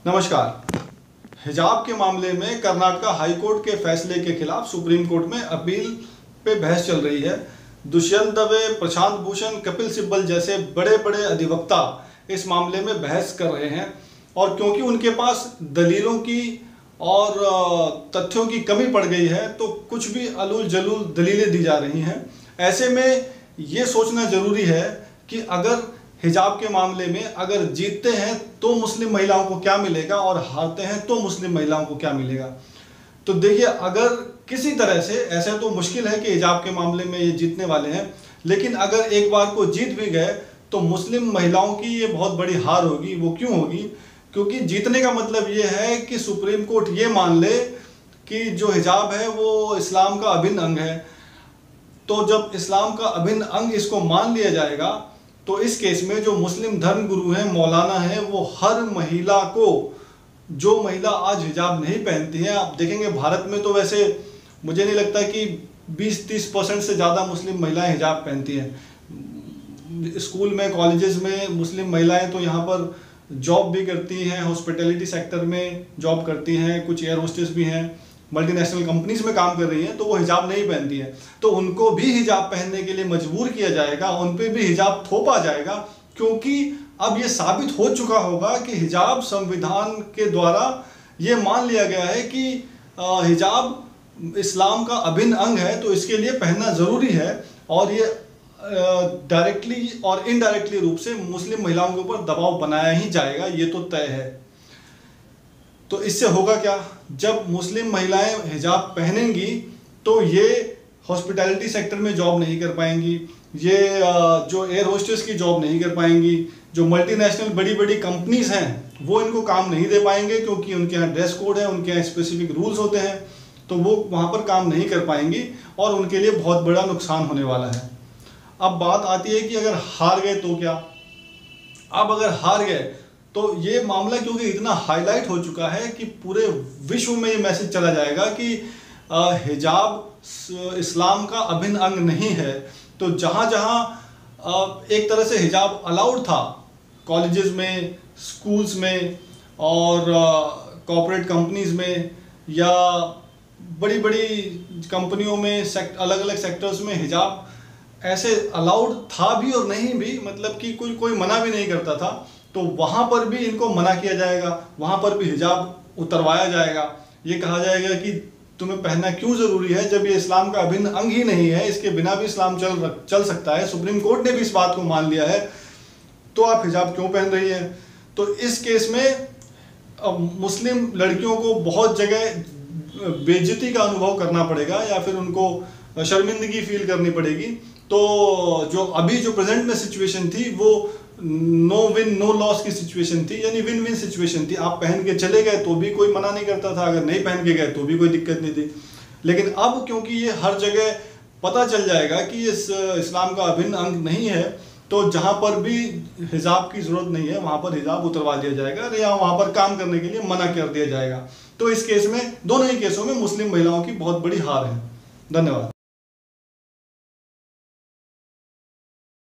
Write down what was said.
नमस्कार। हिजाब के मामले में कर्नाटक हाई कोर्ट के फैसले के खिलाफ सुप्रीम कोर्ट में अपील पे बहस चल रही है। दुष्यंत दवे, प्रशांत भूषण, कपिल सिब्बल जैसे बड़े बड़े अधिवक्ता इस मामले में बहस कर रहे हैं और क्योंकि उनके पास दलीलों की और तथ्यों की कमी पड़ गई है तो कुछ भी अलूल जलूल दलीलें दी जा रही हैं। ऐसे में ये सोचना ज़रूरी है कि अगर हिजाब के मामले में अगर जीतते हैं तो मुस्लिम महिलाओं को क्या मिलेगा और हारते हैं तो मुस्लिम महिलाओं को क्या मिलेगा। तो देखिए, अगर किसी तरह से, ऐसे तो मुश्किल है कि हिजाब के मामले में ये जीतने वाले हैं, लेकिन अगर एक बार को जीत भी गए तो मुस्लिम महिलाओं की ये बहुत बड़ी हार होगी। वो क्यों होगी? क्योंकि जीतने का मतलब ये है कि सुप्रीम कोर्ट ये मान ले कि जो हिजाब है वो इस्लाम का अभिन्न अंग है। तो जब इस्लाम का अभिन्न अंग इसको मान लिया जाएगा तो इस केस में जो मुस्लिम धर्म गुरु हैं, मौलाना हैं, वो हर महिला को, जो महिला आज हिजाब नहीं पहनती है, आप देखेंगे भारत में तो वैसे मुझे नहीं लगता कि 20-30% से ज़्यादा मुस्लिम महिलाएं हिजाब पहनती हैं। स्कूल में, कॉलेजेस में मुस्लिम महिलाएं तो यहाँ पर जॉब भी करती हैं, हॉस्पिटैलिटी सेक्टर में जॉब करती हैं, कुछ एयर होस्टेस भी हैं, मल्टीनेशनल कंपनीज में काम कर रही हैं, तो वो हिजाब नहीं पहनती हैं। तो उनको भी हिजाब पहनने के लिए मजबूर किया जाएगा, उन पर भी हिजाब थोपा जाएगा, क्योंकि अब ये साबित हो चुका होगा कि हिजाब संविधान के द्वारा ये मान लिया गया है कि हिजाब इस्लाम का अभिन्न अंग है, तो इसके लिए पहनना ज़रूरी है। और ये डायरेक्टली और इनडायरेक्टली रूप से मुस्लिम महिलाओं के ऊपर दबाव बनाया ही जाएगा, ये तो तय है। तो इससे होगा क्या? जब मुस्लिम महिलाएं हिजाब पहनेंगी तो ये हॉस्पिटैलिटी सेक्टर में जॉब नहीं कर पाएंगी, ये जो एयर होस्टेस की जॉब नहीं कर पाएंगी, जो मल्टीनेशनल बड़ी बड़ी कंपनीज हैं वो इनको काम नहीं दे पाएंगे, क्योंकि उनके यहाँ ड्रेस कोड है, उनके यहाँ स्पेसिफिक रूल्स होते हैं, तो वो वहाँ पर काम नहीं कर पाएंगी और उनके लिए बहुत बड़ा नुकसान होने वाला है। अब बात आती है कि अगर हार गए तो क्या? अब अगर हार गए तो ये मामला क्योंकि इतना हाईलाइट हो चुका है कि पूरे विश्व में ये मैसेज चला जाएगा कि हिजाब इस्लाम का अभिन्न अंग नहीं है। तो जहाँ जहाँ एक तरह से हिजाब अलाउड था, कॉलेजेस में, स्कूल्स में और कॉर्पोरेट कंपनीज में या बड़ी बड़ी कंपनियों में, अलग अलग सेक्टर्स में हिजाब ऐसे अलाउड था भी और नहीं भी, मतलब कि कोई मना भी नहीं करता था, तो वहाँ पर भी इनको मना किया जाएगा, वहाँ पर भी हिजाब उतरवाया जाएगा। ये कहा जाएगा कि तुम्हें पहनना क्यों ज़रूरी है जब ये इस्लाम का अभिन्न अंग ही नहीं है, इसके बिना भी इस्लाम चल सकता है, सुप्रीम कोर्ट ने भी इस बात को मान लिया है, तो आप हिजाब क्यों पहन रही हैं? तो इस केस में मुस्लिम लड़कियों को बहुत जगह बेइज्जती का अनुभव करना पड़ेगा या फिर उनको शर्मिंदगी फील करनी पड़ेगी। तो जो अभी जो प्रेजेंट में सिचुएशन थी वो नो विन नो लॉस की सिचुएशन थी, यानी विन विन सिचुएशन थी। आप पहन के चले गए तो भी कोई मना नहीं करता था, अगर नहीं पहन के गए तो भी कोई दिक्कत नहीं थी। लेकिन अब क्योंकि ये हर जगह पता चल जाएगा कि इस इस्लाम का अभिन्न अंग नहीं है, तो जहाँ पर भी हिजाब की ज़रूरत नहीं है वहाँ पर हिजाब उतरवा दिया जाएगा या वहाँ पर काम करने के लिए मना कर दिया जाएगा। तो इस केस में, दोनों ही केसों में मुस्लिम महिलाओं की बहुत बड़ी हार है। धन्यवाद।